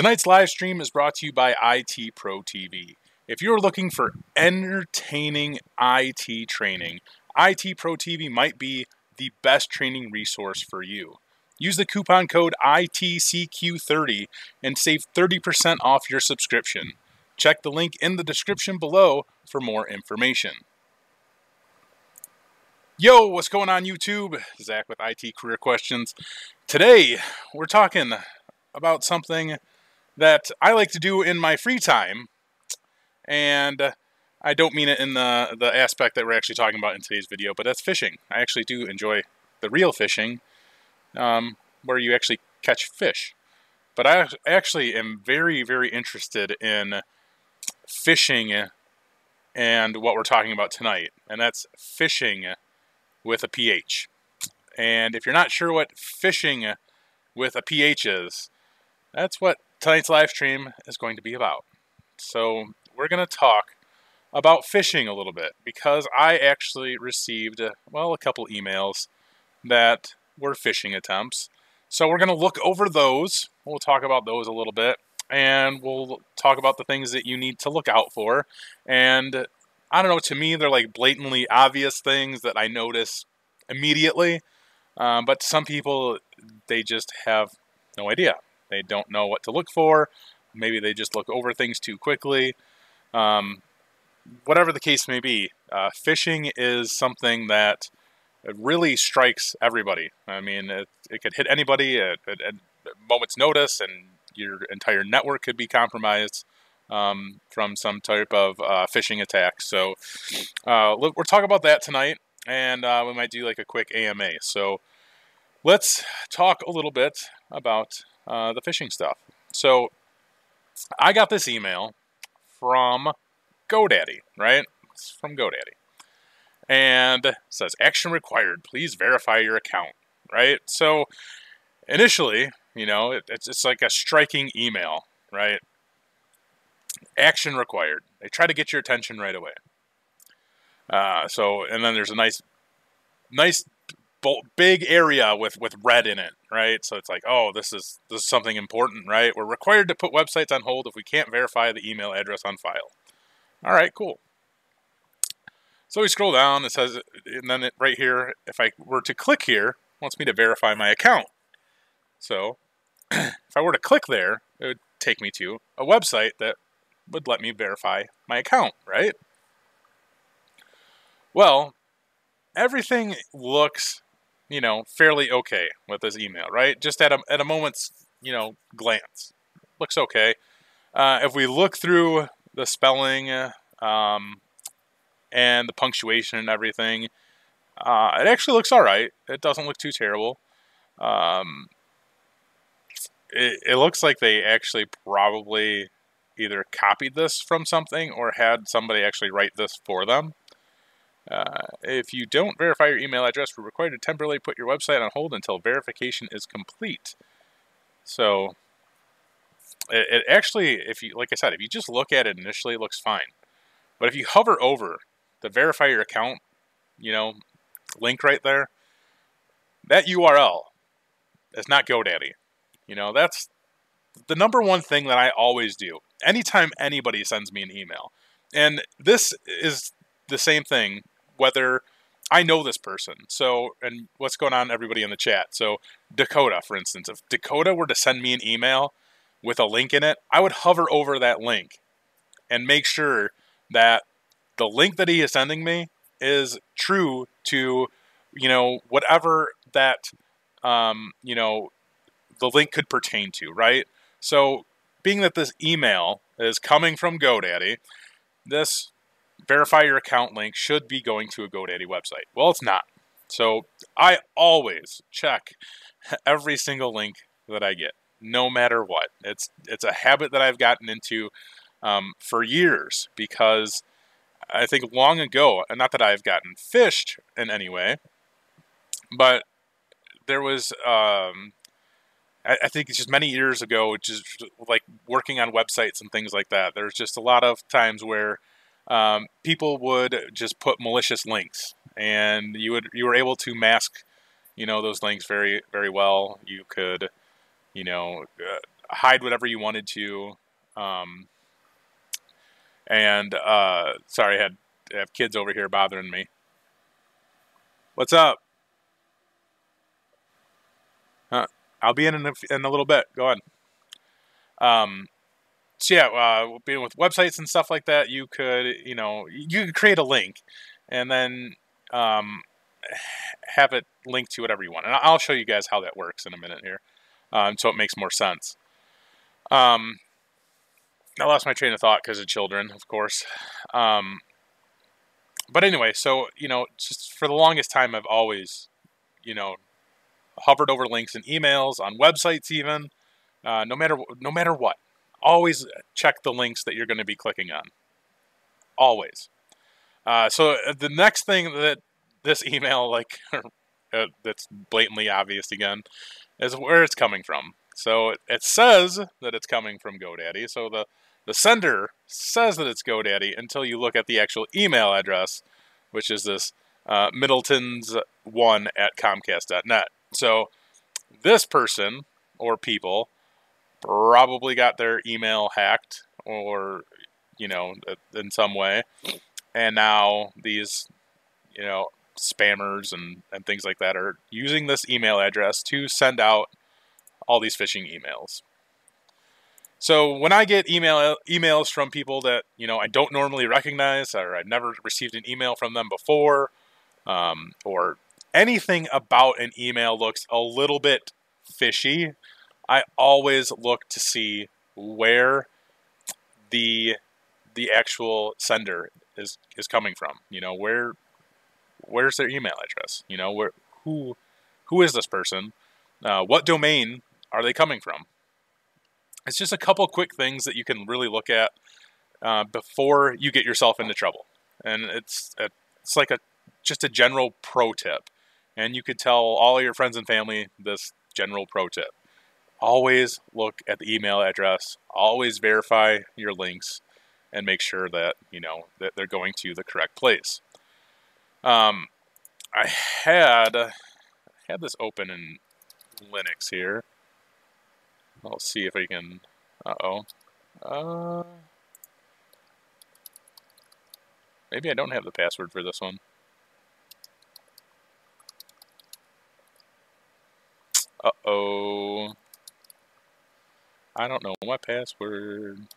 Tonight's live stream is brought to you by IT Pro TV. If you're looking for entertaining IT training, IT Pro TV might be the best training resource for you. Use the coupon code ITCQ30 and save 30% off your subscription. Check the link in the description below for more information. Yo, what's going on YouTube? Zach with IT Career Questions. Today, we're talking about something that I like to do in my free time, and I don't mean it in the aspect that we're actually talking about in today's video, but that's fishing. I actually do enjoy the real fishing, where you actually catch fish. But I actually am very, very interested in fishing and what we're talking about tonight, and that's fishing with a PH. And if you're not sure what fishing with a PH is, that's what tonight's live stream is going to be about. So we're going to talk about fishing a little bit, because I actually received, a couple emails that were phishing attempts. So we're going to look over those. We'll talk about those a little bit, and we'll talk about the things that you need to look out for. And I don't know, to me, they're like blatantly obvious things that I notice immediately. But to some people, they just have no idea. They don't know what to look for. Maybe they just look over things too quickly. Whatever the case may be, phishing is something that really strikes everybody. I mean, it could hit anybody at a moment's notice, and your entire network could be compromised from some type of phishing attack. So we're talking about that tonight, and we might do like a quick AMA. So let's talk a little bit about the phishing stuff. So I got this email from GoDaddy, right? It's from GoDaddy. And it says, action required, please verify your account, right? So initially, you know, it's like a striking email, right? Action required. They try to get your attention right away. And then there's a nice big area with red in it, right? So it's like, oh, this is something important, right? We're required to put websites on hold if we can't verify the email address on file. All right, cool. So we scroll down, it says, and then right here, if I were to click here, it wants me to verify my account. So if I were to click there, it would take me to a website that would let me verify my account, right? Well, everything looks, fairly okay with this email, right? Just at a moment's, glance. Looks okay. If we look through the spelling and the punctuation and everything, it actually looks all right. It doesn't look too terrible. It looks like they actually probably either copied this from something or had somebody actually write this for them. If you don't verify your email address, we're required to temporarily put your website on hold until verification is complete. So it actually, like I said, if you just look at it initially, it looks fine. But if you hover over the verify your account, link right there, that URL is not GoDaddy. That's the number one thing that I always do anytime anybody sends me an email. And this is the same thing whether I know this person. So, and what's going on, everybody in the chat? So Dakota, for instance, if Dakota were to send me an email with a link in it, I would hover over that link and make sure that the link that he is sending me is true to, whatever that, the link could pertain to, right? So being that this email is coming from GoDaddy, this verify your account link should be going to a GoDaddy website. Well, it's not. So I always check every single link that I get, no matter what. It's a habit that I've gotten into for years, because I think long ago, and not that I've gotten phished in any way, but there was, I think it's just many years ago, just like working on websites and things like that, there's just a lot of times where people would just put malicious links, and you were able to mask, those links very, very well. You could, hide whatever you wanted to. Sorry, I have kids over here bothering me. What's up? I'll be in a little bit. Go on. So yeah, being with websites and stuff like that, you could create a link, and then have it linked to whatever you want. And I'll show you guys how that works in a minute here, so it makes more sense. I lost my train of thought because of children, of course. But anyway, so just for the longest time, I've always hovered over links in emails, on websites, even no matter what. Always check the links that you're going to be clicking on. Always. So the next thing that this email, that's blatantly obvious again, is where it's coming from. So it says that it's coming from GoDaddy. So the sender says that it's GoDaddy until you look at the actual email address, which is this middletons1@comcast.net. So this person or people probably got their email hacked or in some way, and now these spammers and things like that are using this email address to send out all these phishing emails. So when I get emails from people that I don't normally recognize, or I've never received an email from them before, or anything about an email looks a little bit fishy, I always look to see where the actual sender is coming from. Where's their email address? Who is this person? What domain are they coming from? It's just a couple quick things that you can really look at before you get yourself into trouble, and it's like just a general pro tip, and you could tell all your friends and family this general pro tip. Always look at the email address. Always verify your links, and make sure that that they're going to the correct place. I had this open in Linux here. I'll see if I can. Maybe I don't have the password for this one. I don't know my password.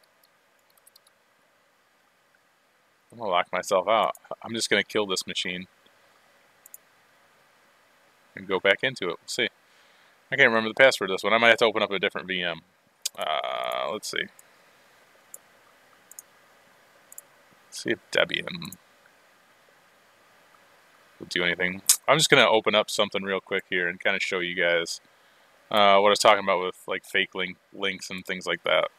I'm gonna lock myself out. I'm just gonna kill this machine and go back into it. We'll see. I can't remember the password of this one. I might have to open up a different VM. Let's see. Let's see if Debian will do anything. I'm just gonna open up something real quick here and kind of show you guys what I was talking about with like fake links and things like that.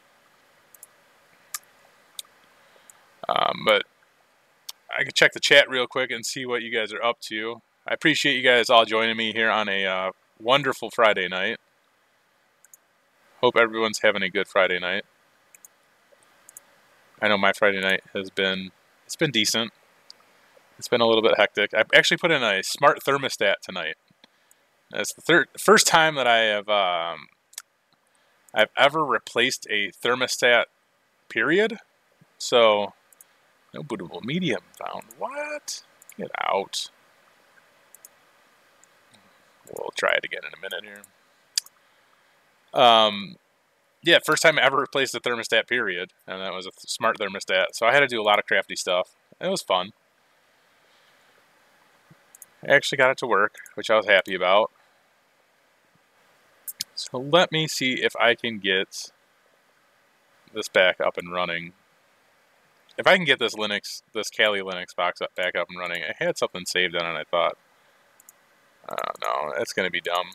But I can check the chat real quick and see what you guys are up to. I appreciate you guys all joining me here on a wonderful Friday night. Hope everyone's having a good Friday night. I know my Friday night it's been decent. It's been a little bit hectic. I actually put in a smart thermostat tonight. It's the first time that I've ever replaced a thermostat, period. So, no bootable medium found. What? Get out. We'll try it again in a minute here. Yeah, first time I ever replaced a thermostat, period. And that was a smart thermostat. So I had to do a lot of crafty stuff. It was fun. I actually got it to work, which I was happy about. So let me see if I can get this back up and running. If I can get this Kali Linux box back up and running, I had something saved on it, I thought. No, that's going to be dumb.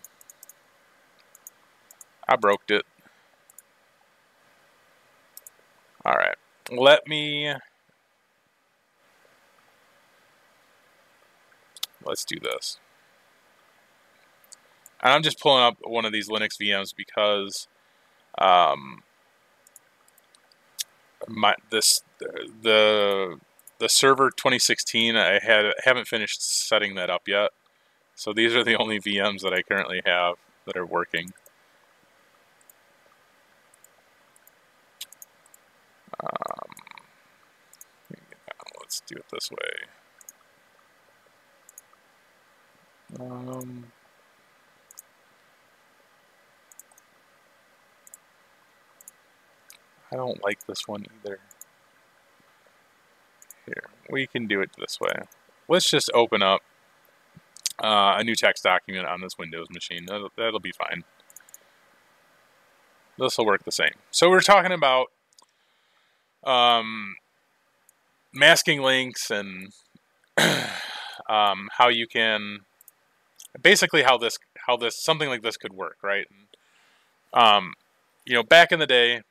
I broke it. Alright, let's do this. And I'm just pulling up one of these Linux VMs because the server 2016 I haven't finished setting that up yet. So these are the only VMs that I currently have that are working. do it this way. I don't like this one either. Here, we can do it this way. Let's just open up a new text document on this Windows machine. That'll be fine. This will work the same. So we're talking about masking links and how you can basically how this something like this could work, right? You know, back in the day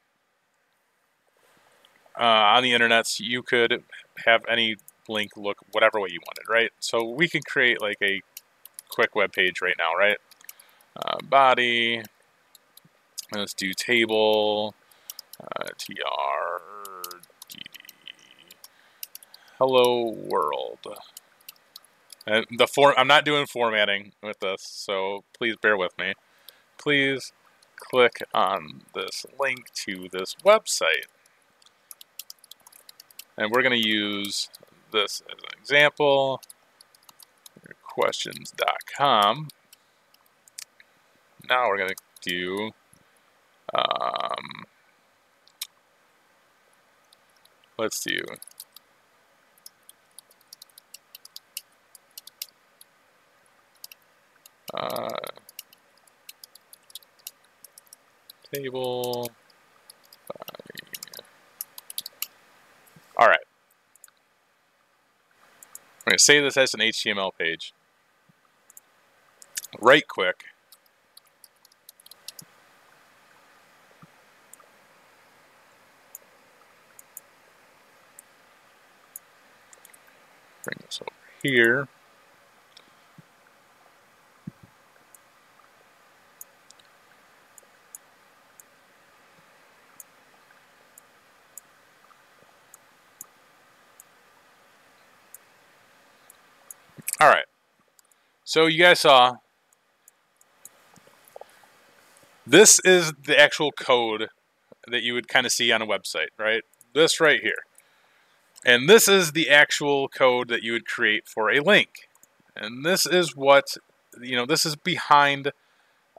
on the internets, you could have any link look whatever way you wanted, right? So we can create like a quick web page right now, right? Body. Let's do table. TRDD. Hello world. And I'm not doing formatting with this, so please bear with me. Please click on this link to this website. And we're going to use this as an example. Questions.com. Now we're going to do let's do table. All right. I'm going to save this as an HTML page. Right click. Bring this over here. All right. So you guys saw this is the actual code that you would kind of see on a website, right? This right here. And this is the actual code that you would create for a link. And this is what, you know, this is behind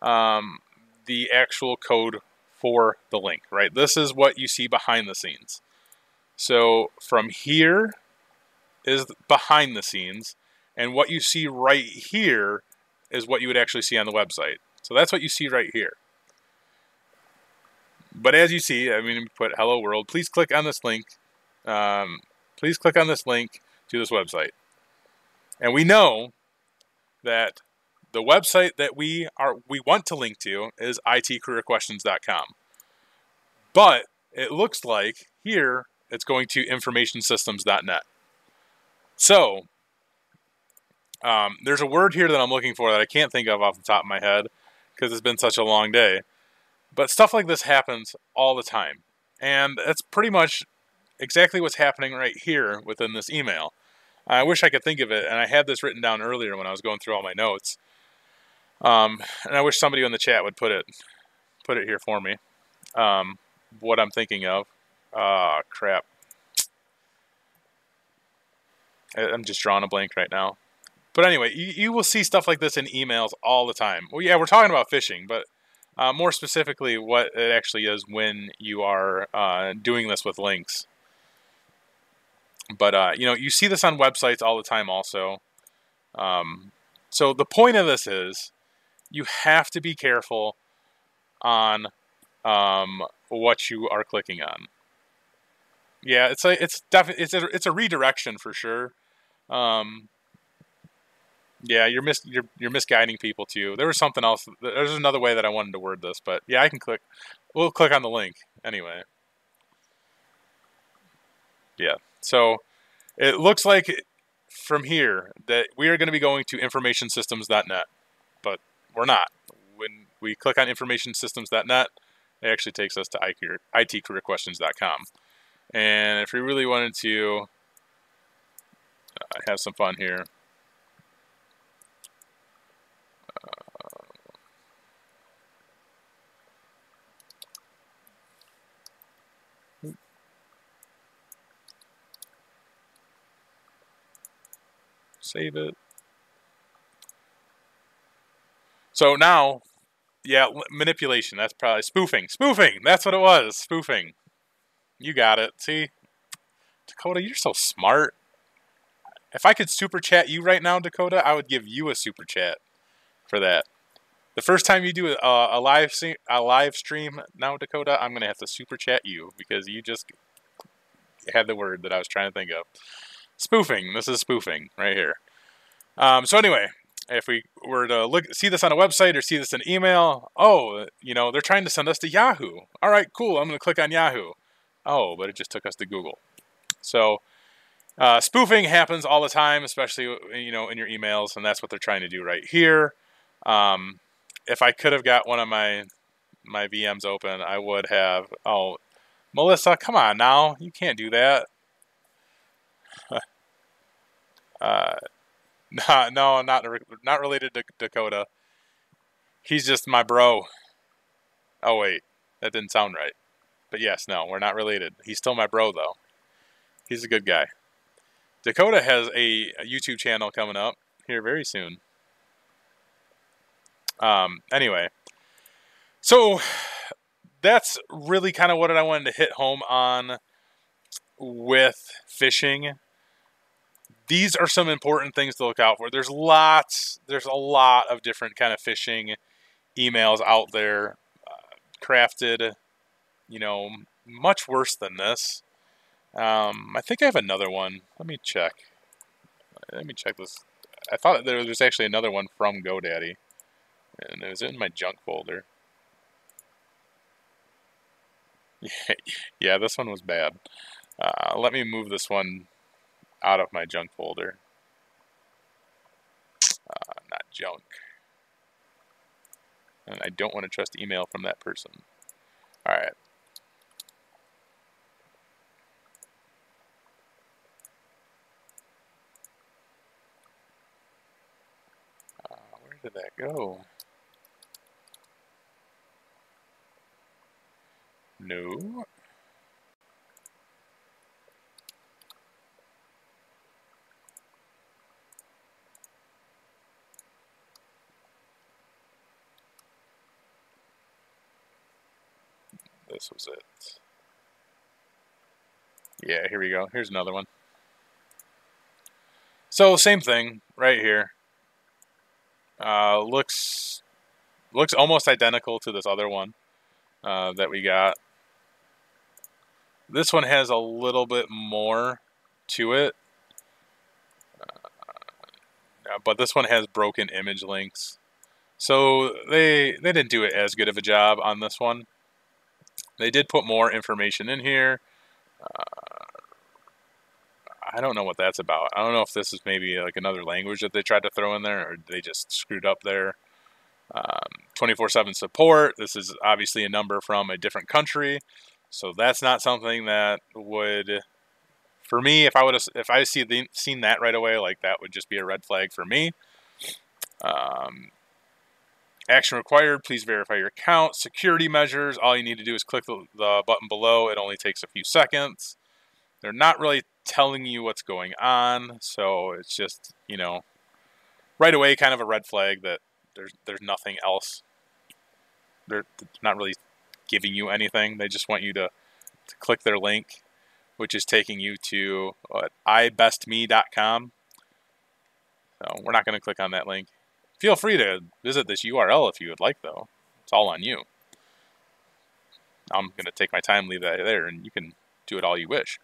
the actual code for the link, right? This is what you see behind the scenes. So from here is behind the scenes, and what you see right here is what you would actually see on the website. So that's what you see right here. But as you see, I mean, put hello world, please click on this link. Please click on this link to this website. And we know that the website that we want to link to is itcareerquestions.com. But it looks like here it's going to informationsystems.net. So there's a word here that I'm looking for that I can't think of off the top of my head because it's been such a long day. But stuff like this happens all the time. And that's pretty much exactly what's happening right here within this email. I wish I could think of it, and I had this written down earlier when I was going through all my notes. And I wish somebody in the chat would put it here for me. What I'm thinking of. Crap. I'm just drawing a blank right now. But anyway, you will see stuff like this in emails all the time. Well, yeah, we're talking about phishing, but more specifically what it actually is when you are doing this with links. But, you know, you see this on websites all the time also. So the point of this is you have to be careful on what you are clicking on. Yeah, it's a redirection for sure. Yeah, you're misguiding people too. There was something else. There's another way that I wanted to word this, but yeah, I can click. We'll click on the link anyway. Yeah. So it looks like from here that we are going to be going to informationsystems.net, but we're not. When we click on informationsystems.net, it actually takes us to itcareerquestions.com. And if we really wanted to have some fun here, save it. So now, yeah, manipulation. That's probably spoofing. Spoofing. That's what it was. Spoofing. You got it. See, Dakota, you're so smart. If I could super chat you right now, Dakota, I would give you a super chat for that. The first time you do a live stream now, Dakota, I'm gonna have to super chat you because you just had the word that I was trying to think of. Spoofing. This is spoofing right here. So anyway, if we were to see this on a website or see this in email, oh, you know, they're trying to send us to Yahoo. All right, cool. I'm going to click on Yahoo. Oh, but it just took us to Google. So spoofing happens all the time, especially, you know, in your emails, and that's what they're trying to do right here. If I could have got one of my VMs open, I would have. Oh, Melissa, come on now. You can't do that. No, not related to Dakota. He's just my bro. Oh, wait. That didn't sound right. But yes, no, we're not related. He's still my bro, though. He's a good guy. Dakota has a YouTube channel coming up here very soon. Anyway. So, that's really kind of what I wanted to hit home on with phishing. These are some important things to look out for. There's a lot of different kind of phishing emails out there, crafted, you know, much worse than this. I think I have another one. Let me check this. I thought there was actually another one from GoDaddy, and it was in my junk folder. Yeah, this one was bad. Let me move this one out of my junk folder. Not junk. And I don't want to trust email from that person. All right. Where did that go? No. This was it. Yeah, here we go. Here's another one. So same thing right here. Looks almost identical to this other one that we got. This one has a little bit more to it, but this one has broken image links. So they didn't do it as good of a job on this one. They did put more information in here. I don't know what that's about. I don't know if this is maybe like another language that they tried to throw in there, or they just screwed up there. 24/7 support. This is obviously a number from a different country, so that's not something that would, for me, if I seen that right away, like that would just be a red flag for me. Action required. Please verify your account. Security measures. All you need to do is click the button below. It only takes a few seconds. They're not really telling you what's going on, so it's just, you know, right away kind of a red flag that there's nothing else. They're not really giving you anything. They just want you to click their link, which is taking you to ibestme.com. So we're not going to click on that link. Feel free to visit this URL if you would like, though. It's all on you. I'm going to take my time, leave that there, and you can do it all you wish.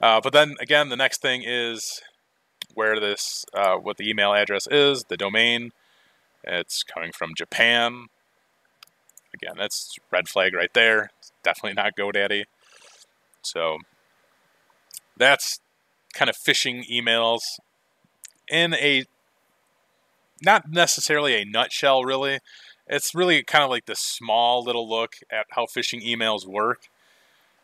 But then, again, the next thing is where this, what the email address is, the domain. It's coming from Japan. Again, that's red flag right there. It's definitely not GoDaddy. So that's kind of phishing emails in a, not necessarily a nutshell, really. It's really kind of like the small little look at how phishing emails work.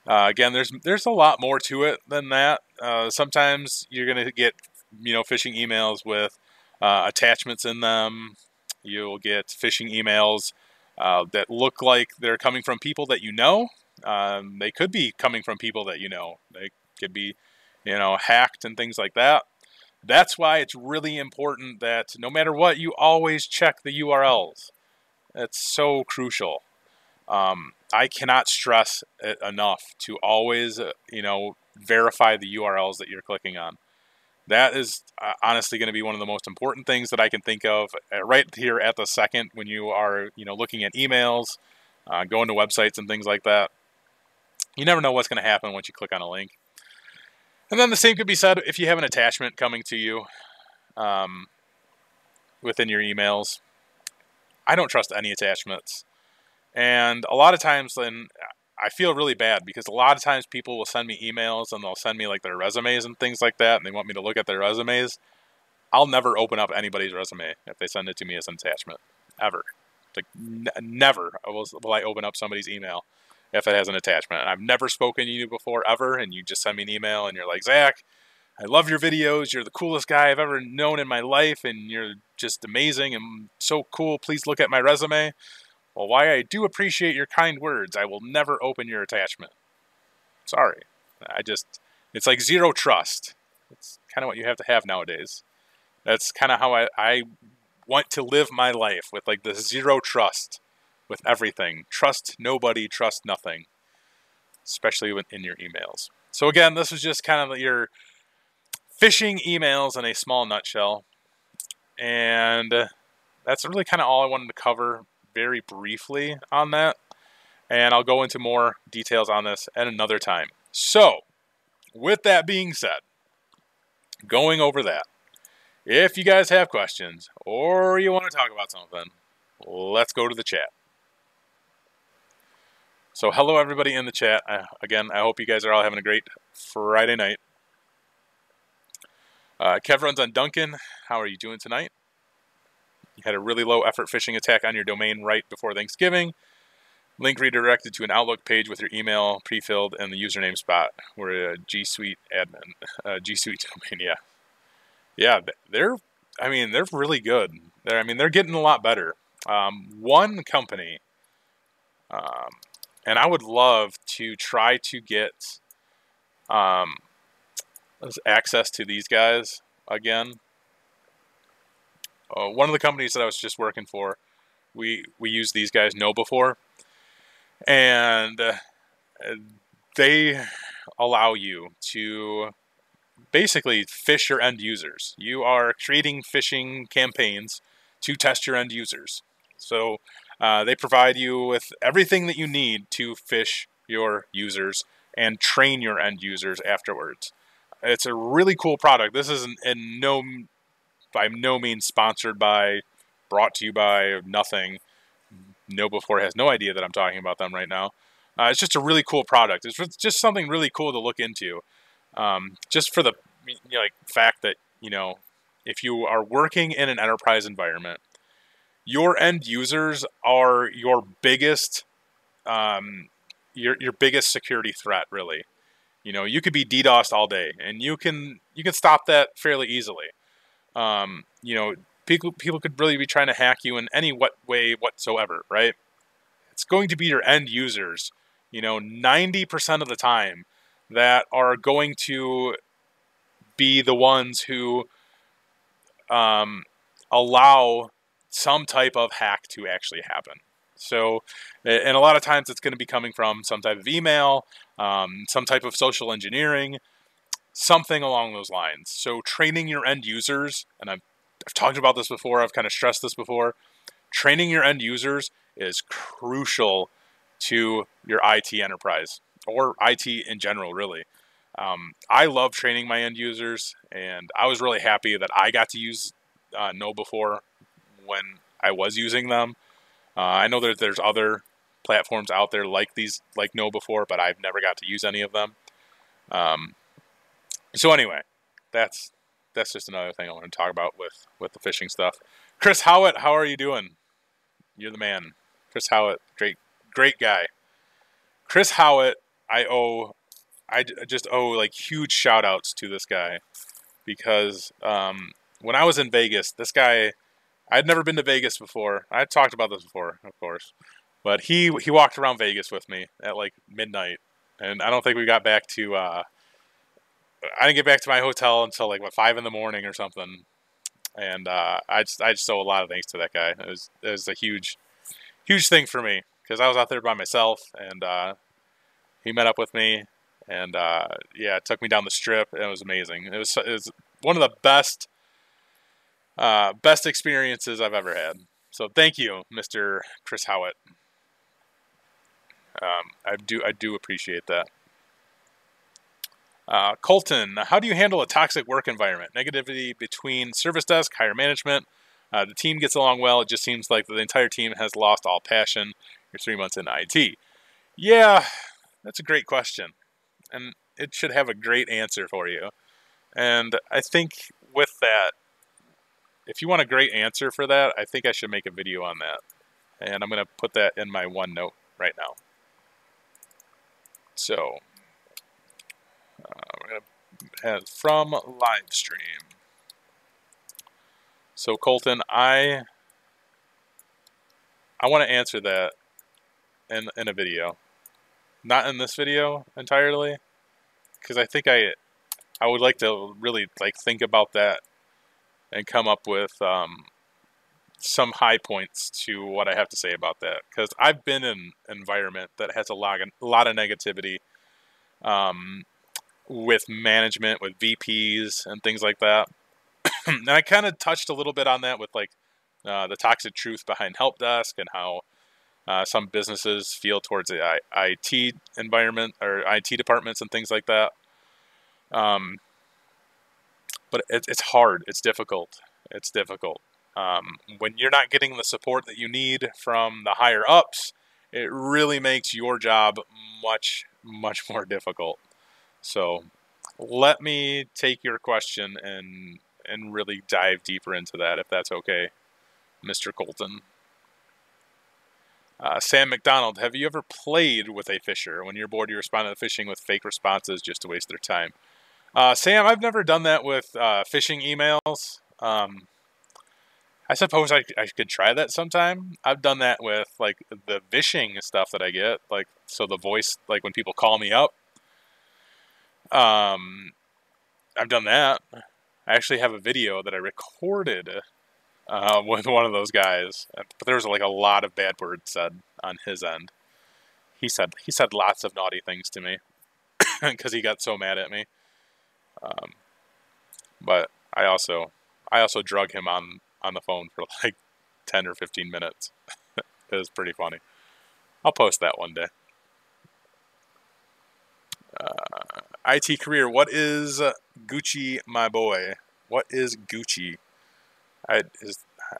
Again, there's a lot more to it than that. Sometimes you're going to get, you know, phishing emails with attachments in them. You'll get phishing emails that look like they're coming from people that you know. They could be coming from people that you know. They could be, you know, hacked and things like that. That's why it's really important that no matter what, you always check the URLs. It's so crucial. I cannot stress it enough to always, verify the URLs that you're clicking on. That is honestly going to be one of the most important things that I can think of right here at the second when you are, looking at emails, going to websites and things like that. You never know what's going to happen once you click on a link. And then the same could be said if you have an attachment coming to you within your emails. I don't trust any attachments. And a lot of times then I feel really bad because a lot of times people will send me emails and they'll send me like their resumes and things like that, and they want me to look at their resumes. I'll never open up anybody's resume if they send it to me as an attachment, ever. Like never will I open up somebody's email if it has an attachment. And I've never spoken to you before ever, and you just send me an email and you're like, Zach, I love your videos. You're the coolest guy I've ever known in my life, and you're just amazing and so cool. Please look at my resume. Well, why I do appreciate your kind words, I will never open your attachment. Sorry. It's like zero trust. It's kind of what you have to have nowadays. That's kind of how I want to live my life, with like the zero trust with everything. Trust nobody, trust nothing, especially in your emails. So again, this is just kind of your phishing emails in a small nutshell. And that's really kind of all I wanted to cover very briefly on that. And I'll go into more details on this at another time. So, with that being said, going over that, if you guys have questions or you want to talk about something, let's go to the chat. So hello everybody in the chat. Again, I hope you guys are all having a great Friday night. Kev runs on Duncan. How are you doing tonight? You had a really low effort phishing attack on your domain right before Thanksgiving. Link redirected to an Outlook page with your email pre-filled and the username spot. We're a G Suite admin, G Suite domain. Yeah. They're really good. They're getting a lot better. One company, and I would love to try to get access to these guys again. One of the companies that I was just working for, we used these guys KnowBe4, and they allow you to basically phish your end users. You are creating phishing campaigns to test your end users. So they provide you with everything that you need to phish your users and train your end users afterwards. It's a really cool product. This isn't by no means sponsored by, brought to you by, nothing. KnowBe4 has no idea that I'm talking about them right now. It's just a really cool product. It's just something really cool to look into. Just for the fact that, if you are working in an enterprise environment, your end users are your biggest your biggest security threat, really. You could be DDoSed all day, and you can stop that fairly easily. People could really be trying to hack you in any way whatsoever, right? It's going to be your end users, 90% of the time, that are going to be the ones who allow some type of hack to actually happen. So, and a lot of times it's going to be coming from some type of email, some type of social engineering, something along those lines. So training your end users, and I've talked about this before, I've kind of stressed this before, training your end users is crucial to your IT enterprise, or IT in general, really. I love training my end users, and I was really happy that I got to use KnowBe4 when I was using them. I know that there's other platforms out there like KnowBe4, but I've never got to use any of them. So anyway, that's just another thing I want to talk about with the phishing stuff. Chris Howitt, how are you doing? You're the man. Chris Howitt, great guy. Chris Howitt, I just owe like huge shout outs to this guy, because when I was in Vegas, this guy, I'd never been to Vegas before. I talked about this before, of course, but he walked around Vegas with me at like midnight, and I don't think we got back to I didn't get back to my hotel until like what 5 in the morning or something, and I just owe a lot of thanks to that guy. It was a huge thing for me because I was out there by myself, and he met up with me, and yeah, it took me down the strip, and it was amazing. It was one of the best experiences I've ever had. So thank you, Mr. Chris Howitt. I do appreciate that. Colton, how do you handle a toxic work environment? Negativity between service desk, higher management. The team gets along well. It just seems like the entire team has lost all passion. You're 3 months into IT. Yeah, that's a great question. And it should have a great answer for you. And I think with that, if you want a great answer for that, I think I should make a video on that. And I'm going to put that in my OneNote right now. So, we're going to have from live stream. So Colton, I want to answer that in a video. Not in this video entirely, because I think I would like to really like think about that and come up with some high points to what I have to say about that. Because I've been in an environment that has a lot of negativity with management, with VPs and things like that. And I kind of touched a little bit on that with like the toxic truth behind help desk and how some businesses feel towards the IT environment or IT departments and things like that. But it's hard. It's difficult. It's difficult. When you're not getting the support that you need from the higher ups, it really makes your job much more difficult. So let me take your question and really dive deeper into that, if that's okay, Mr. Colton. Sam McDonald, have you ever played with a phisher? When you're bored, you respond to the phishing with fake responses just to waste their time. Sam, I've never done that with phishing emails. I suppose I could try that sometime. I've done that with like the phishing stuff that I get, like so the voice, like when people call me up. I've done that. I actually have a video that I recorded with one of those guys, but there was like a lot of bad words said on his end. He said lots of naughty things to me because he got so mad at me. But I also drug him on the phone for like 10 or 15 minutes. It was pretty funny. I'll post that one day. IT career. What is Gucci, my boy? What is Gucci?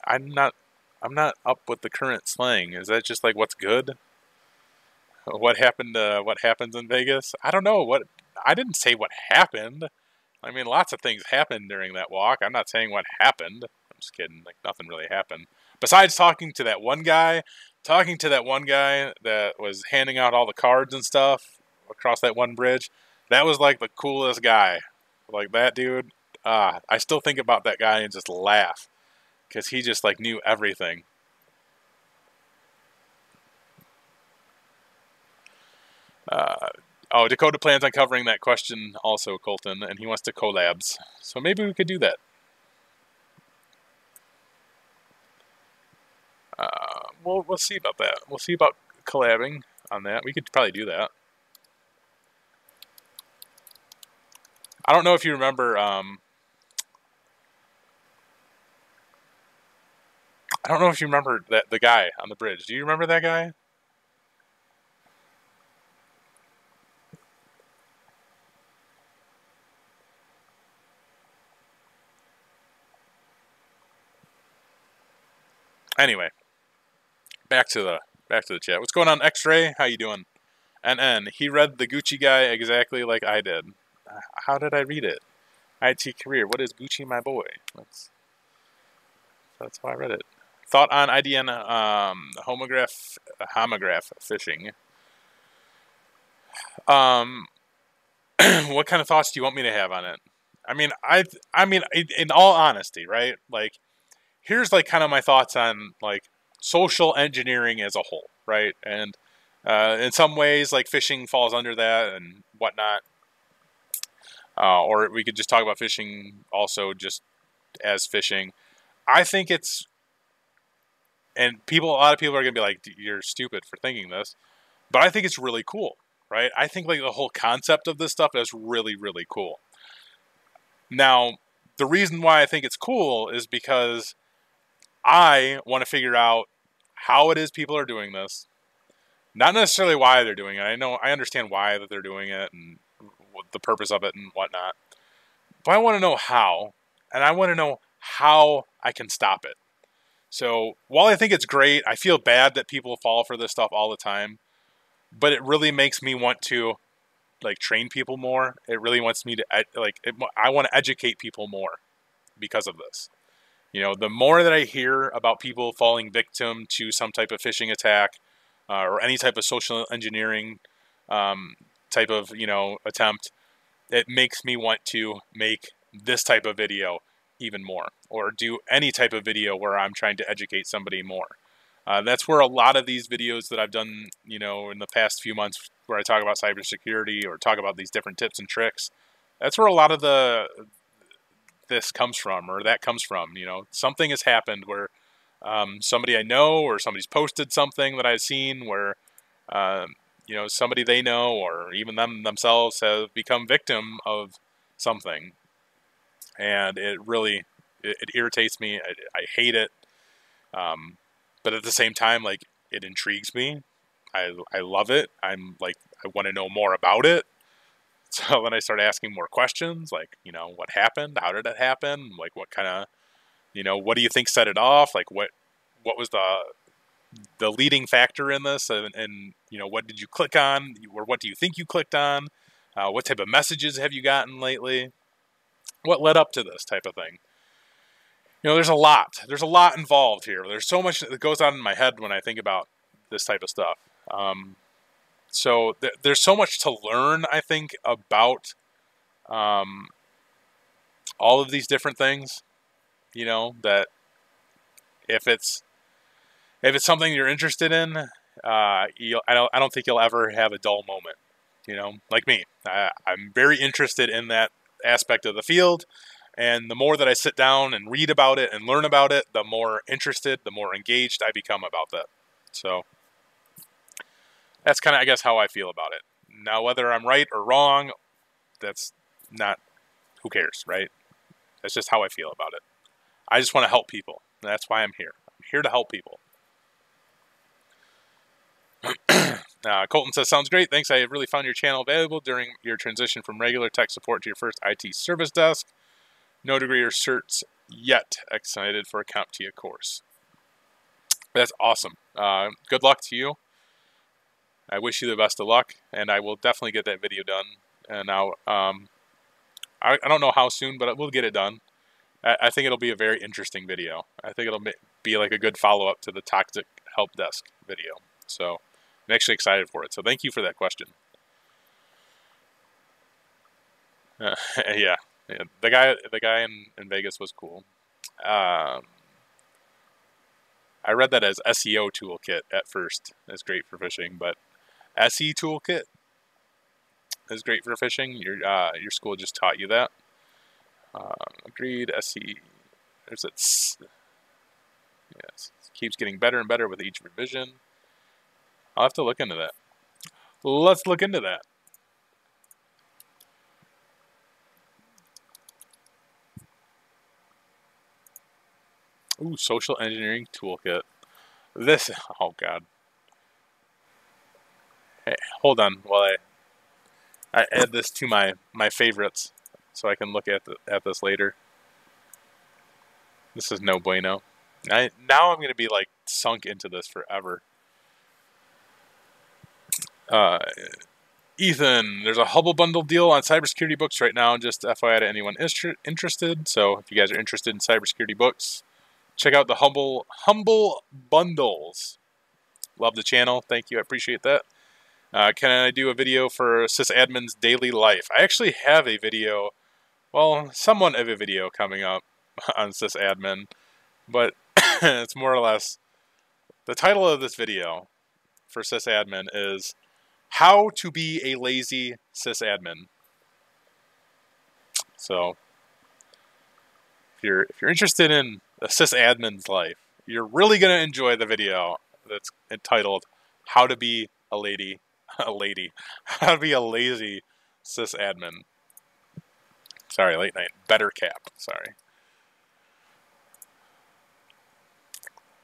I'm not up with the current slang. Is that just like what's good? What happened? What happens in Vegas? I don't know. I didn't say what happened. I mean, lots of things happened during that walk. I'm not saying what happened. I'm just kidding. Like nothing really happened. Besides talking to that one guy that was handing out all the cards and stuff across that one bridge. That was like the coolest guy. Like that dude. I still think about that guy and just laugh because he just like knew everything. Oh, Dakota plans on covering that question also, Colton, and he wants to collabs. So maybe we could do that. We'll see about that. We'll see about collabing on that. We could probably do that. I don't know if you remember. I don't know if you remember the guy on the bridge. Do you remember that guy? Anyway, back to the chat. What's going on, X-Ray? How you doing? NN, he read the Gucci guy exactly like I did. How did I read it? IT career. What is Gucci, my boy? That's how I read it. Thought on IDN homograph phishing. What kind of thoughts do you want me to have on it? I mean, in all honesty, right? Like, here's like kind of my thoughts on like social engineering as a whole, right? And in some ways, like phishing falls under that and whatnot. or we could just talk about phishing also just as phishing. I think it's, and a lot of people are going to be like, you're stupid for thinking this, but I think it's really cool, right? I think like the whole concept of this stuff is really, really cool. Now, the reason why I think it's cool is because I want to figure out how it is people are doing this. Not necessarily why they're doing it. I understand why that they're doing it and what the purpose of it and whatnot. But I want to know how, and I want to know how I can stop it. So while I think it's great, I feel bad that people fall for this stuff all the time. But it really makes me want to like train people more. It really wants me to I want to educate people more because of this. You know, the more that I hear about people falling victim to some type of phishing attack or any type of social engineering type of, attempt, it makes me want to make this type of video even more, or do any type of video where I'm trying to educate somebody more. That's where a lot of these videos that I've done, in the past few months where I talk about cybersecurity or talk about these different tips and tricks, that's where a lot of this comes from, or that comes from. Something has happened where somebody I know or somebody's posted something that I've seen where, somebody they know or even themselves have become victim of something. And it really, it irritates me. I hate it. But at the same time, like, it intrigues me. I love it. I'm like, I want to know more about it. So then I start asking more questions, like, what happened? How did it happen? Like, what kind of, what do you think set it off? Like, what was the leading factor in this? And what did you click on? Or what do you think you clicked on? What type of messages have you gotten lately? What led up to this type of thing? There's a lot. There's a lot involved here. There's so much that goes on in my head when I think about this type of stuff. So there's so much to learn, I think, about all of these different things. That if it's something you're interested in, I don't think you'll ever have a dull moment. Like me, I'm very interested in that aspect of the field. And the more that I sit down and read about it and learn about it, the more interested, the more engaged I become about that. So that's kind of, I guess, how I feel about it. Now, whether I'm right or wrong, that's not, who cares, right? That's just how I feel about it. I just want to help people. That's why I'm here. I'm here to help people. Colton says, sounds great. Thanks. I really found your channel valuable during your transition from regular tech support to your first IT service desk. No degree or certs yet. Excited for a CompTIA course. That's awesome. Good luck to you. I wish you the best of luck, and I will definitely get that video done. And now, I don't know how soon, but we'll get it done. I think it'll be a very interesting video. I think it'll be like a good follow-up to the Toxic Help Desk video. So I'm actually excited for it. So thank you for that question. Yeah. The guy in Vegas was cool. I read that as SEO toolkit at first. It's great for phishing, but SE toolkit is great for phishing. Your school just taught you that. Agreed. SE. There's it. Yes. It keeps getting better and better with each revision. I'll have to look into that. Let's look into that. Ooh, social engineering toolkit. This, oh god. Hey, hold on while I add this to my favorites so I can look at this later. This is no bueno. Now I'm going to be like sunk into this forever. Ethan, there's a Hubble bundle deal on cybersecurity books right now. Just FYI to anyone interested. So if you guys are interested in cybersecurity books, check out the Humble bundles. Love the channel. Thank you. I appreciate that. Can I do a video for Sysadmin's daily life? I actually have a video, well, somewhat of a video coming up on Sysadmin, but it's more or less, the title of this video for Sysadmin is How to Be a Lazy Sysadmin. So if you're interested in the sysadmin's life, you're really gonna enjoy the video that's entitled "How to Be a Lady, How to Be a Lazy Sysadmin." Sorry, late night. Better cap. Sorry.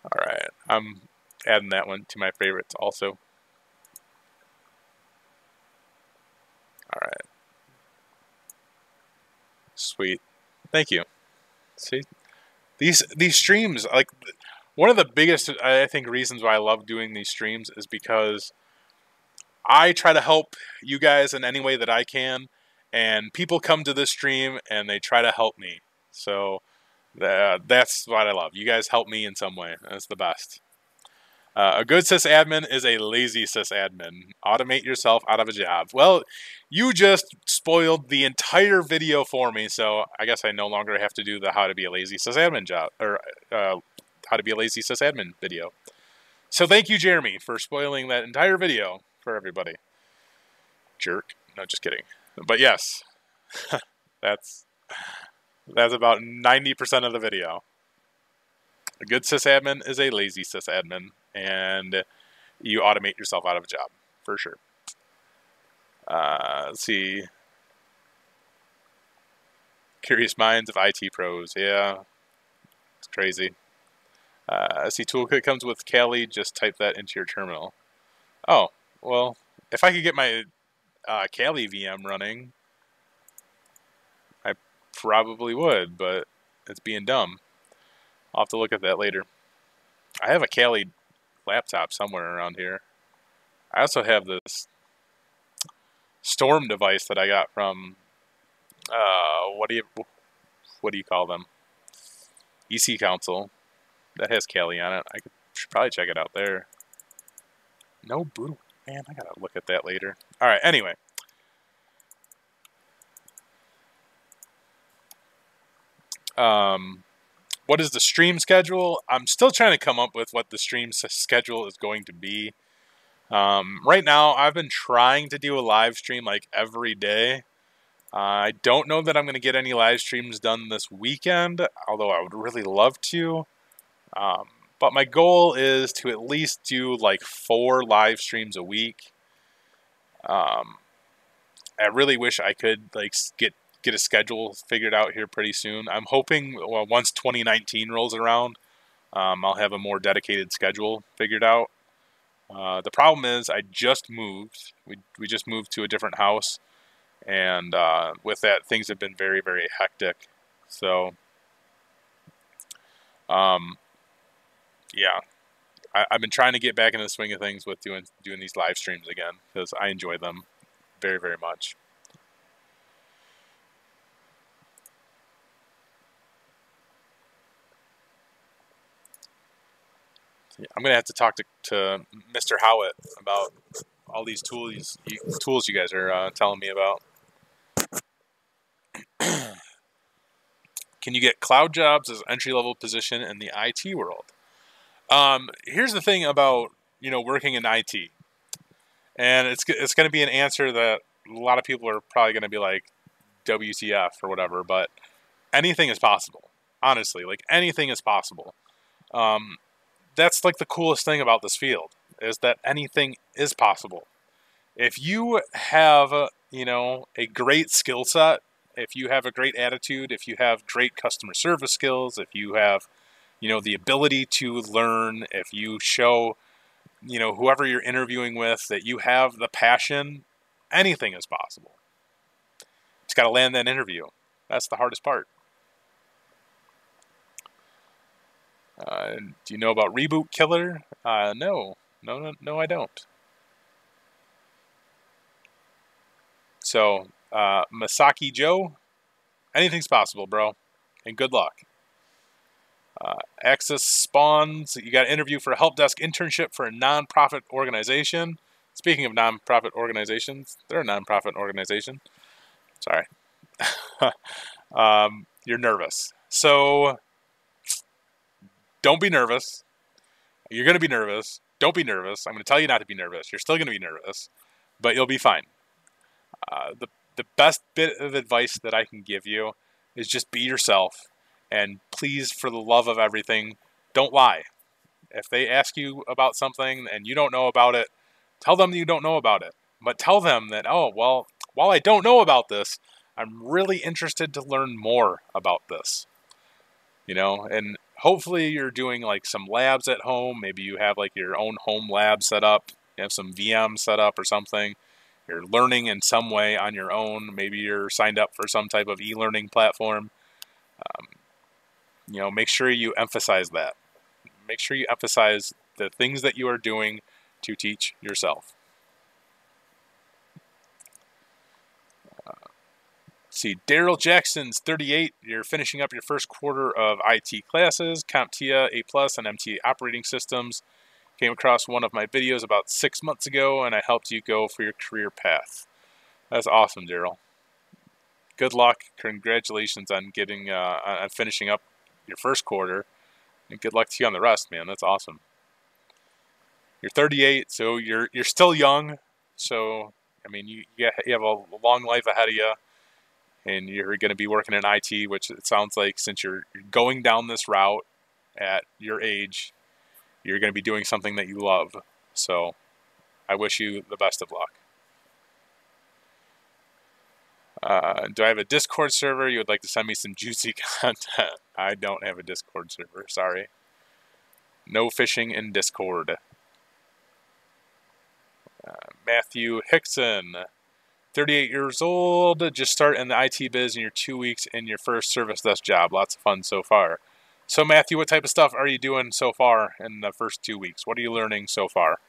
All right, I'm adding that one to my favorites also. All right. Sweet. Thank you. See, these streams, like, one of the biggest, I think, reasons why I love doing these streams is because I try to help you guys in any way that I can, and people come to this stream and they try to help me. So that's what I love. You guys help me in some way. That's the best. A good sysadmin is a lazy sysadmin. Automate yourself out of a job. Well, you just spoiled the entire video for me, so I guess I no longer have to do the how to be a lazy sysadmin job, or how to be a lazy sysadmin video. So thank you, Jeremy, for spoiling that entire video for everybody. Jerk. No, just kidding. But yes, that's about 90% of the video. A good sysadmin is a lazy sysadmin, and you automate yourself out of a job, for sure. Let's see. Curious minds of IT pros. Yeah, it's crazy. See, toolkit comes with Kali. Just type that into your terminal. Oh, well, if I could get my Kali VM running, I probably would, but it's being dumb. I'll have to look at that later. I have a Kali laptop somewhere around here. I also have this Storm device that I got from what do you call them? EC Council. That has Kali on it. Should probably check it out there. No boot. Man, I gotta look at that later. Alright, anyway. What is the stream schedule? I'm still trying to come up with what the stream schedule is going to be. Right now, I've been trying to do a live stream like every day. I don't know that I'm going to get any live streams done this weekend, although I would really love to. But my goal is to at least do like 4 live streams a week. I really wish I could like get a schedule figured out here pretty soon. I'm hoping, well, once 2019 rolls around, I'll have a more dedicated schedule figured out. The problem is I just moved. We just moved to a different house, and with that, things have been very, very hectic. So, yeah, I've been trying to get back into the swing of things with doing these live streams again, because I enjoy them very, very much. I'm gonna have to talk to Mr. Howitt about all these tools you guys are telling me about. Can you get cloud jobs as entry-level position in the IT world? Here's the thing about working in IT, and it's going to be an answer that a lot of people are probably going to be like, WTF or whatever, but anything is possible. Honestly, like, anything is possible. That's like the coolest thing about this field, is that anything is possible. If you have a great skill set, if you have a great attitude, if you have great customer service skills, if you have the ability to learn, if you show whoever you're interviewing with that you have the passion, anything is possible. Just got to land that interview. That's the hardest part. Do you know about Reboot Killer? No, I don't. So, Masaki Joe, anything's possible, bro, and good luck. Access Spawns, you got an interview for a help desk internship for a non-profit organization. Speaking of non-profit organizations, they're a non-profit organization. Sorry. You're nervous. So, don't be nervous. You're going to be nervous. Don't be nervous. I'm going to tell you not to be nervous. You're still going to be nervous, but you'll be fine. the best bit of advice that I can give you is just be yourself. And please, for the love of everything, don't lie. If they ask you about something and you don't know about it, tell them you don't know about it. But tell them that, oh, well, while I don't know about this, I'm really interested to learn more about this. And hopefully you're doing like some labs at home. Maybe you have like your own home lab set up. You have some VM set up or something. You're learning in some way on your own. Maybe you're signed up for some type of e-learning platform. Make sure you emphasize that. Make sure you emphasize the things that you are doing to teach yourself. See, Daryl Jackson's 38. You're finishing up your first quarter of IT classes, CompTIA, A+, and MTA operating systems. Came across one of my videos about 6 months ago, and I helped you go for your career path. That's awesome, Daryl. Good luck. Congratulations on getting on finishing up your first quarter, and good luck to you on the rest, man. That's awesome. You're 38, so you're still young. So I mean, you have a long life ahead of you. And you're going to be working in IT, which it sounds like since you're going down this route at your age, you're going to be doing something that you love. So I wish you the best of luck. Do I have a Discord server? You would like to send me some juicy content? I don't have a Discord server, sorry. No phishing in Discord. Matthew Hickson. 38 years old, just start in the IT biz in your 2 weeks in your first service desk job. Lots of fun so far. So Matthew, what type of stuff are you doing so far in the first 2 weeks? What are you learning so far?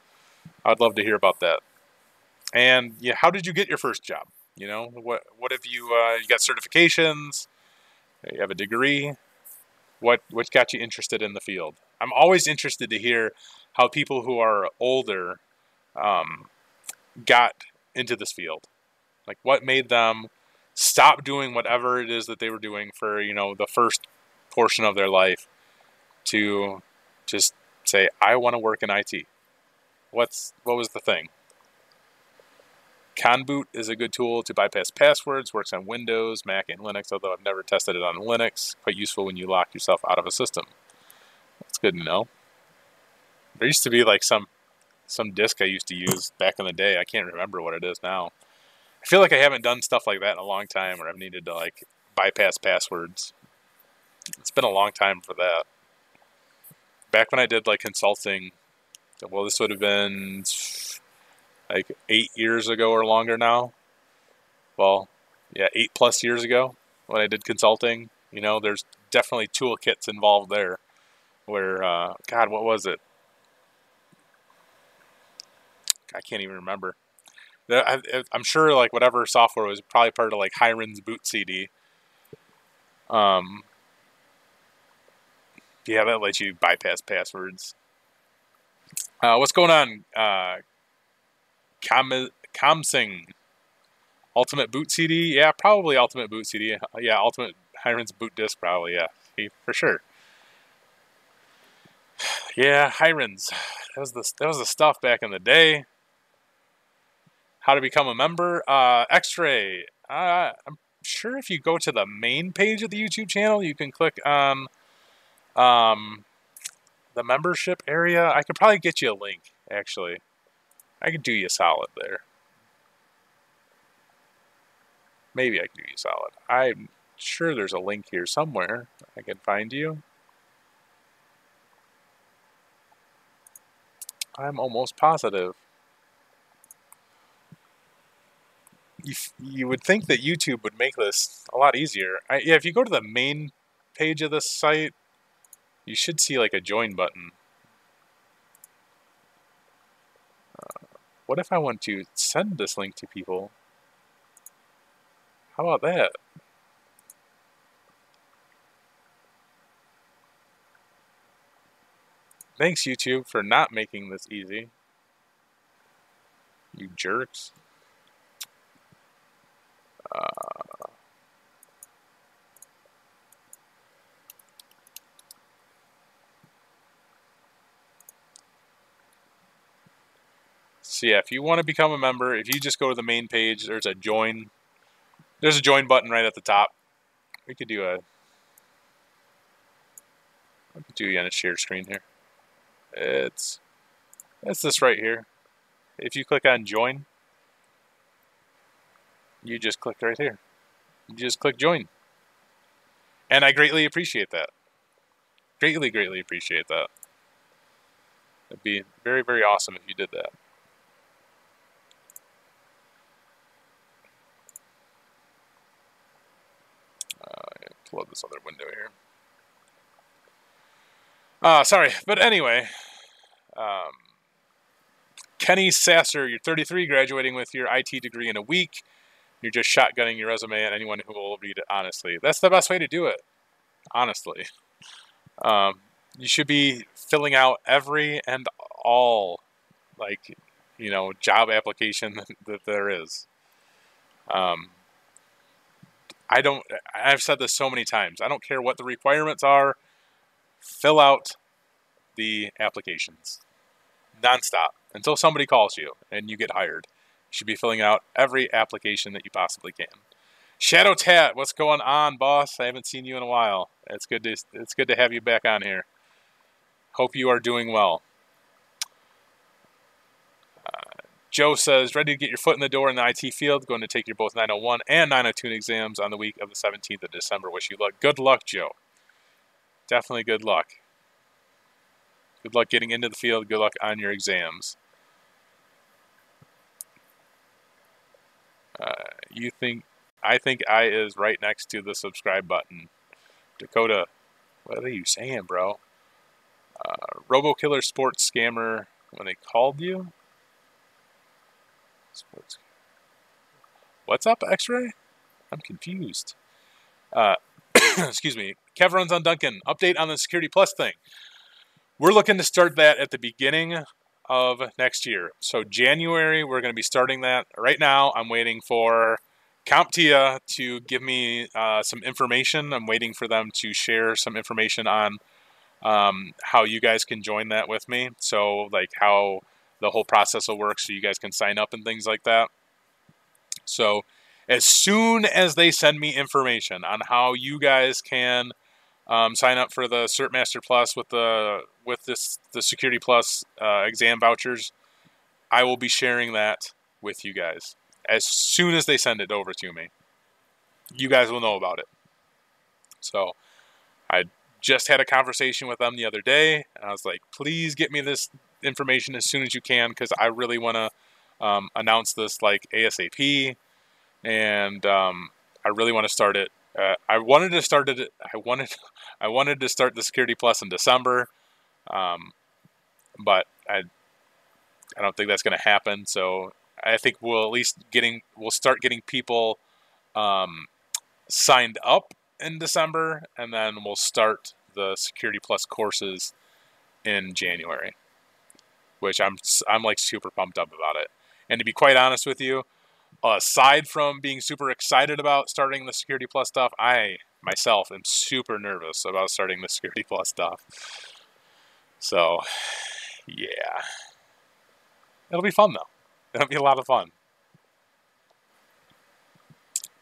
I'd love to hear about that. And yeah, how did you get your first job? What have you got certifications? You have a degree? What got you interested in the field? I'm always interested to hear how people who are older got into this field. Like, what made them stop doing whatever it is that they were doing for, the first portion of their life to just say, I want to work in IT. What was the thing? Conboot is a good tool to bypass passwords, works on Windows, Mac, and Linux, although I've never tested it on Linux. Quite useful when you lock yourself out of a system. That's good to know. There used to be like some disk I used to use back in the day. I can't remember what it is now. I feel like I haven't done stuff like that in a long time where I've needed to like bypass passwords. It's been a long time for that. Back when I did like consulting, well, this would have been like 8 years ago or longer now. Well, yeah, 8+ years ago when I did consulting. There's definitely toolkits involved there where, God, what was it? I can't even remember. I'm sure like whatever software was probably part of like Hiren's boot CD. Yeah, that lets you bypass passwords. What's going on? ComSing. Ultimate boot CD? Yeah, probably Ultimate boot CD. Yeah, Ultimate Hiren's boot disk probably, yeah. For sure. Yeah, Hiren's. That was the stuff back in the day. How to become a member? X-Ray. I'm sure if you go to the main page of the YouTube channel, you can click on the membership area. I could probably get you a link, actually. I could do you a solid there. Maybe I could do you a solid. I'm sure there's a link here somewhere I can find you. I'm almost positive. You would think that YouTube would make this a lot easier. Yeah, if you go to the main page of this site, you should see like a join button. What if I want to send this link to people? How about that? Thanks, YouTube, for not making this easy. You jerks. So yeah, if you want to become a member, if you just go to the main page, there's a join There's a join button right at the top. We could do a... I could do you on a shared screen here. It's this right here. If you click on join, you just click right here. You just click join. And I greatly appreciate that. Greatly, greatly appreciate that. It'd be very, very awesome if you did that. Pull up this other window here. Sorry, but anyway, Kenny Sasser, you're 33, graduating with your IT degree in a week. You're just shotgunning your resume at anyone who will read it honestly. That's the best way to do it, honestly. You should be filling out every and all, like, you know, job application that there is. I've said this so many times. I don't care what the requirements are. Fill out the applications nonstop until somebody calls you and you get hired. You should be filling out every application that you possibly can. Shadow Tat, what's going on, boss? I haven't seen you in a while. It's good to have you back on here. Hope you are doing well. Joe says, ready to get your foot in the door in the IT field. Going to take your both 901 and 902 exams on the week of the 17th of December. Wish you luck. Good luck, Joe. Definitely good luck. Good luck getting into the field. Good luck on your exams. I think I is right next to the subscribe button. Dakota, what are you saying, bro? RoboKiller Sports Scammer, when they called you? Sports. What's up, X-Ray? I'm confused. Excuse me. Kev runs on Duncan. Update on the Security Plus thing. We're looking to start that at the beginning of next year. So January, we're going to be starting that. Right now, I'm waiting for CompTIA to give me some information. I'm waiting for them to share some information on how you guys can join that with me. So, like, how the whole process will work so you guys can sign up and things like that. So as soon as they send me information on how you guys can sign up for the Cert Master Plus with the Security Plus exam vouchers, I will be sharing that with you guys. As soon as they send it over to me, you guys will know about it. So I just had a conversation with them the other day, and I was like, please get me this information as soon as you can, because I really want to announce this like ASAP, and I really want to start it. I wanted to start the Security Plus in December, but I don't think that's going to happen. So I think we'll start getting people signed up in December, and then we'll start the Security Plus courses in January, which I'm like super pumped up about it. And to be quite honest with you, aside from being super excited about starting the Security Plus stuff, I myself am super nervous about starting the Security Plus stuff. So, yeah. It'll be fun, though. It'll be a lot of fun.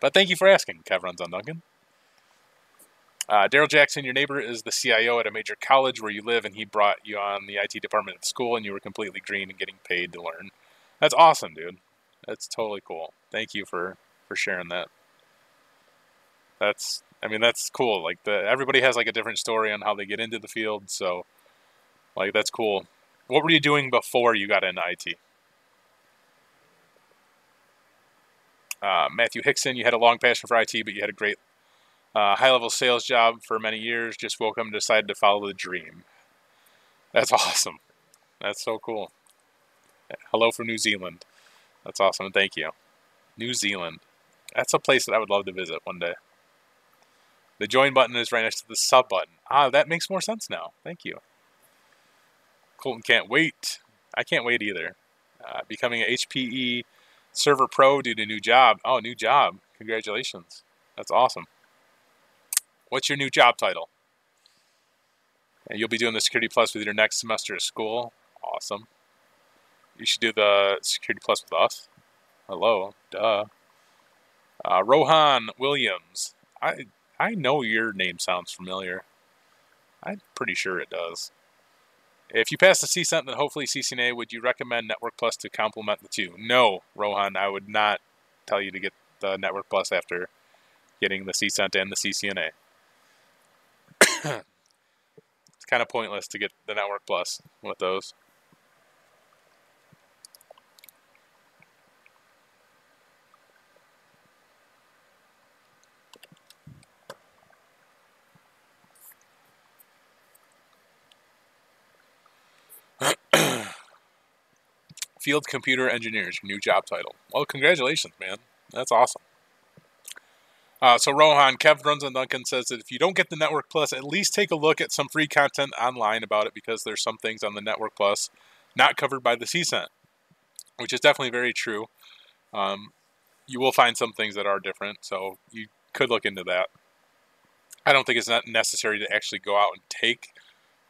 But thank you for asking, Kev Runs on Duncan. Daryl Jackson, your neighbor is the CIO at a major college where you live, and he brought you on the IT department at the school, and you were completely green and getting paid to learn. That's awesome, dude. That's totally cool. Thank you for sharing that. That's cool. Like, everybody has like a different story on how they get into the field, so like that's cool. What were you doing before you got into IT? Matthew Hickson, you had a long passion for IT, but you had a great high-level sales job for many years. Just woke up and decided to follow the dream. That's awesome. That's so cool. Hello from New Zealand. That's awesome. Thank you. New Zealand. That's a place that I would love to visit one day. The join button is right next to the sub button. Ah, that makes more sense now. Thank you. Colton can't wait. I can't wait either. Becoming an HPE Server Pro due to new job. Oh, new job. Congratulations. That's awesome. What's your new job title? And you'll be doing the Security Plus with your next semester of school. Awesome. You should do the Security Plus with us. Hello. Duh. Rohan Williams. I know your name sounds familiar. I'm pretty sure it does. If you pass the CCENT, then hopefully CCNA, would you recommend Network Plus to complement the two? No, Rohan, I would not tell you to get the Network Plus after getting the CCENT and the CCNA. It's kind of pointless to get the Network Plus with those. Field Computer Engineers, your new job title. Well, congratulations, man. That's awesome. So Rohan, Kev Runs on Duncan says that if you don't get the Network Plus, at least take a look at some free content online about it, because there's some things on the Network Plus not covered by the CCENT, which is definitely very true. You will find some things that are different, so you could look into that. I don't think it's not necessary to actually go out and take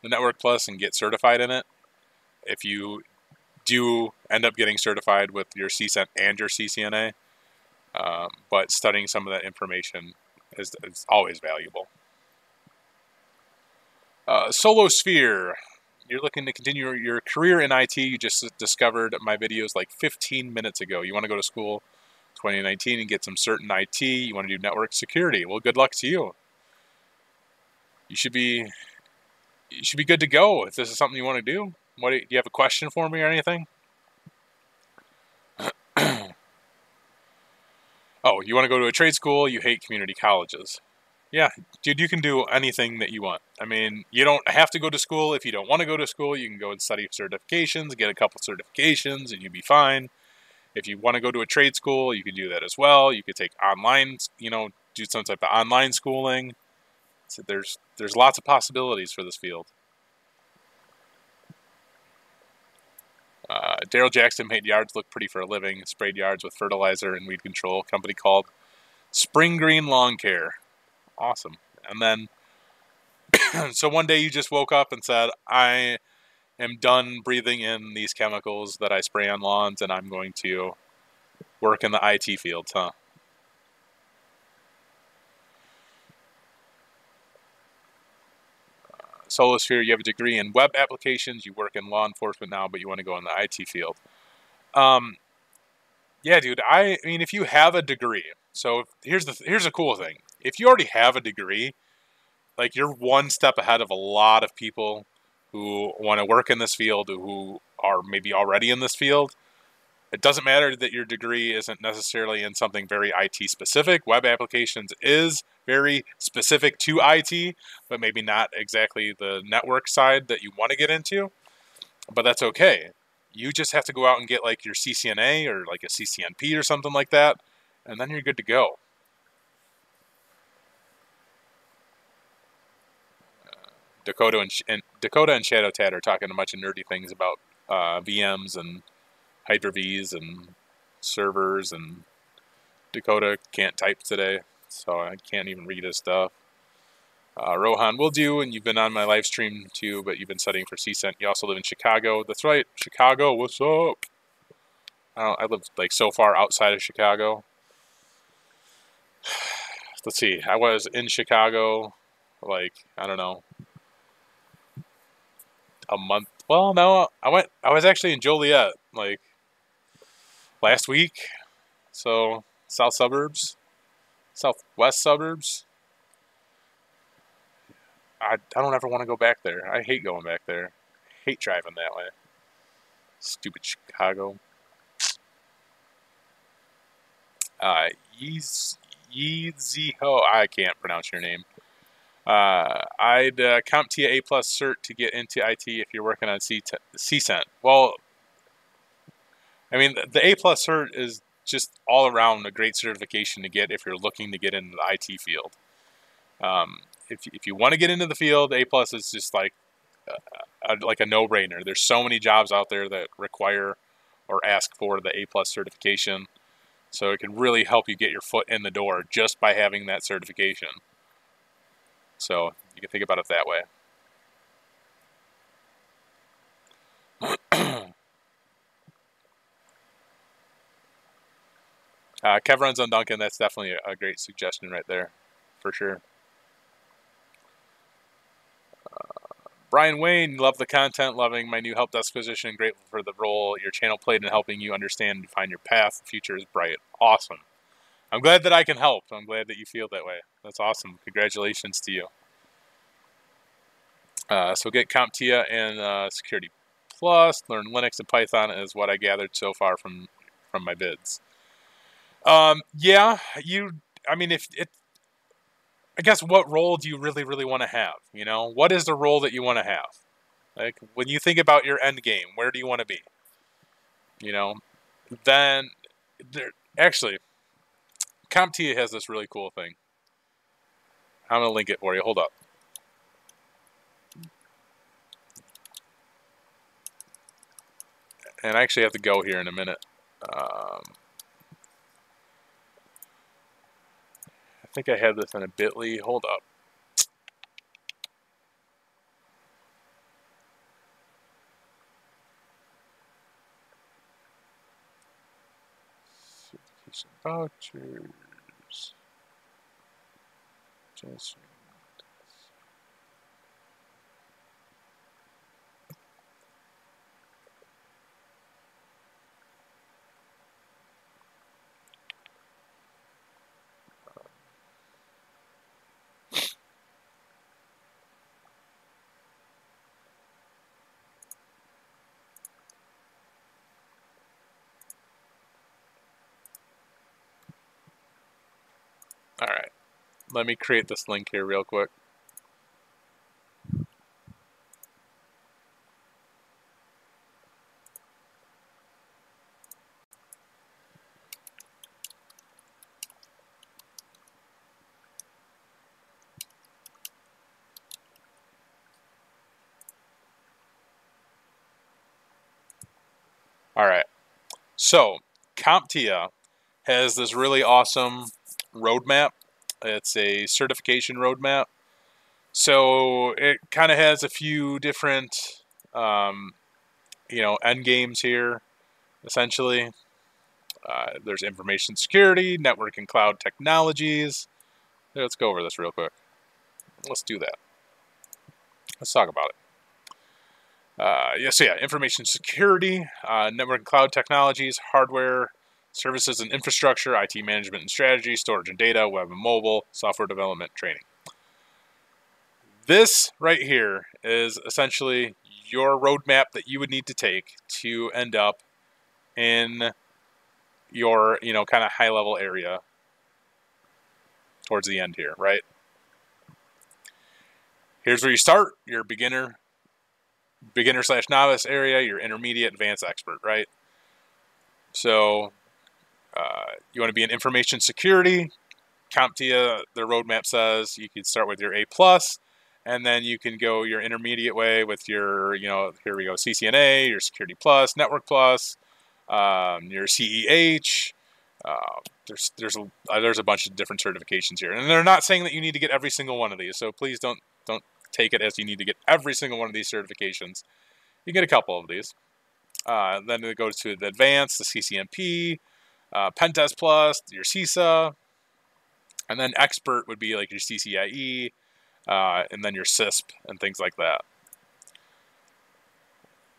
the Network Plus and get certified in it. If you do end up getting certified with your CCENT and your CCNA, but studying some of that information is always valuable. Solo Sphere, you're looking to continue your career in IT. You just discovered my videos like 15 minutes ago. You want to go to school 2019 and get some certain IT. You want to do network security. Well, good luck to you. You should be good to go if this is something you want to do. Do you have a question for me or anything? Oh, you want to go to a trade school? You hate community colleges. Yeah, dude, you can do anything that you want. I mean, you don't have to go to school. If you don't want to go to school, you can go and study certifications, get a couple certifications, and you'll be fine. If you want to go to a trade school, you can do that as well. You could take online, do some type of online schooling. So there's lots of possibilities for this field. Daryl Jackson made yards look pretty for a living, sprayed yards with fertilizer and weed control. Company called Spring Green Lawn Care. Awesome. And then, so one day you just woke up and said, I am done breathing in these chemicals that I spray on lawns, and I'm going to work in the IT field, huh? Solosphere, you have a degree in web applications. You work in law enforcement now, but you want to go in the IT field. Yeah, dude. I mean, if you have a degree, so here's a cool thing. If you already have a degree, like, you're one step ahead of a lot of people who want to work in this field, who are maybe already in this field. It doesn't matter that your degree isn't necessarily in something very IT specific. Web applications is very specific to IT, but maybe not exactly the network side that you want to get into. But that's okay. You just have to go out and get like your CCNA or like a CCNP or something like that, and then you're good to go. Dakota and Shadow Tad are talking a bunch of nerdy things about VMs and Hyper-Vs and servers, and Dakota can't type today, so I can't even read his stuff. Rohan will do, and you've been on my live stream too, but you've been studying for CCENT. You also live in Chicago. That's right, Chicago, what's up? I live like so far outside of Chicago. Let's see, I was in Chicago like, I don't know, a month. Well, no, I was actually in Joliet like last week. So southwest suburbs. I don't ever want to go back there. I hate going back there. I hate driving that way. Stupid Chicago. Yeezy-ho. I can't pronounce your name. I'd CompTIA A+ cert to get into IT if you're working on CCENT. Well, I mean, the A+ cert is just all around a great certification to get if you're looking to get into the IT field. If you want to get into the field, A+ is just like a no-brainer. There's so many jobs out there that require or ask for the A+ certification, so it can really help you get your foot in the door just by having that certification. So you can think about it that way. Kev runs on Duncan. That's definitely a great suggestion right there, for sure. Brian Wayne, love the content, loving my new help desk position, grateful for the role your channel played in helping you understand and find your path. The future is bright. Awesome. I'm glad that I can help. I'm glad that you feel that way. That's awesome. Congratulations to you. So get CompTIA and Security Plus. Learn Linux and Python is what I gathered so far from my vids. Yeah, I mean, I guess what role do you really want to have? You know, what is the role that you want to have? Like, when you think about your end game, where do you want to be? You know, then actually, CompTIA has this really cool thing. I'm going to link it for you. Hold up. And I actually have to go here in a minute. I think I had this in a bit.ly. Hold up. Certification vouchers. Just all right. Let me create this link here real quick. All right. So, CompTIA has this really awesome roadmap. It's a certification roadmap. So it kind of has a few different, end games here, essentially. There's information security, network and cloud technologies. Let's go over this real quick. Let's do that. Let's talk about it. Information security, network and cloud technologies, hardware, services and infrastructure, IT management and strategy, storage and data, web and mobile, software development, training. This right here is essentially your roadmap that you would need to take to end up in your, kind of high-level area towards the end here, right? Here's where you start, your beginner/novice area, your intermediate, advanced, expert, right? So you want to be in information security. CompTIA, their roadmap says you can start with your A+, and then you can go your intermediate way with your, here we go, CCNA, your Security Plus, Network Plus, your CEH. There's a bunch of different certifications here, and they're not saying that you need to get every single one of these. So please don't take it as you need to get every single one of these certifications. You get a couple of these. Then it goes to the advanced, the CCNP, Pentest Plus, your CISA, and then expert would be like your CCIE, and then your CISP and things like that.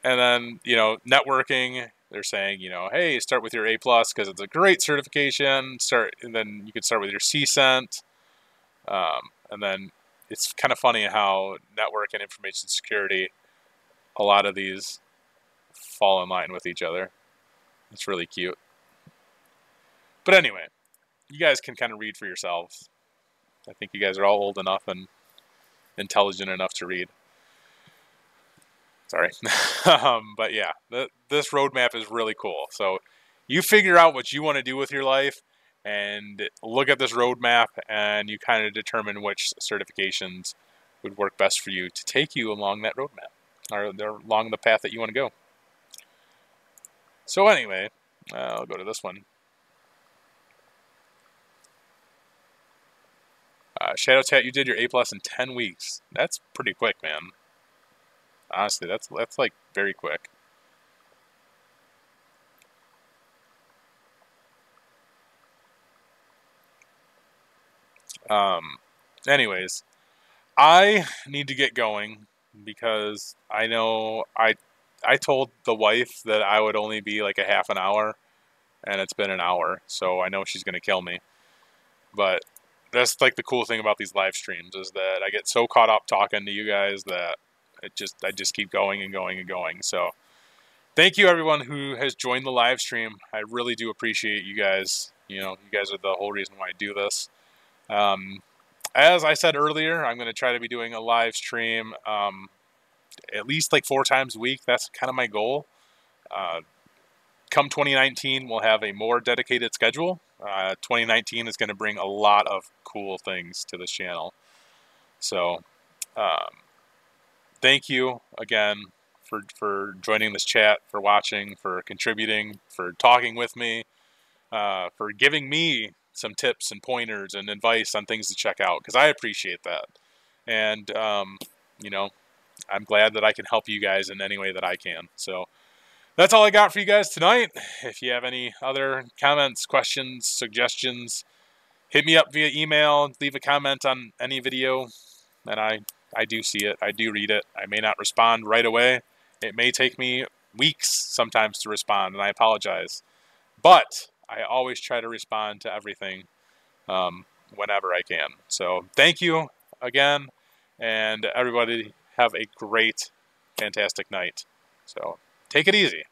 And then, networking, they're saying, hey, start with your A+ because it's a great certification. And then you can start with your CCENT. And then it's kind of funny how network and information security, a lot of these fall in line with each other. It's really cute. But anyway, you guys can kind of read for yourselves. I think you guys are all old enough and intelligent enough to read. Sorry. But yeah, this roadmap is really cool. So you figure out what you want to do with your life and look at this roadmap, and you kind of determine which certifications would work best for you to take you along that roadmap, or along the path that you want to go. So anyway, I'll go to this one. Shadow Tat, you did your A+ in 10 weeks. That's pretty quick, man. Honestly, that's like very quick. Anyways, I need to get going because I know I told the wife that I would only be like a half an hour, and it's been an hour, so I know she's gonna kill me. But that's like the cool thing about these live streams is that I get so caught up talking to you guys that I just keep going and going and going. So thank you everyone who has joined the live stream. I really do appreciate you guys. You know, you guys are the whole reason why I do this. As I said earlier, I'm going to try to be doing a live stream at least like 4 times a week. That's kind of my goal. Come 2019, we'll have a more dedicated schedule. 2019 is going to bring a lot of cool things to this channel. So thank you again for joining this chat, for watching, for contributing, for talking with me, for giving me some tips and pointers and advice on things to check out, because I appreciate that. And, you know, I'm glad that I can help you guys in any way that I can. So that's all I got for you guys tonight. If you have any other comments, questions, suggestions, hit me up via email, leave a comment on any video, and I do see it. I do read it. I may not respond right away. It may take me weeks sometimes to respond, and I apologize. But I always try to respond to everything whenever I can. So thank you again, and everybody have a great, fantastic night. So take it easy.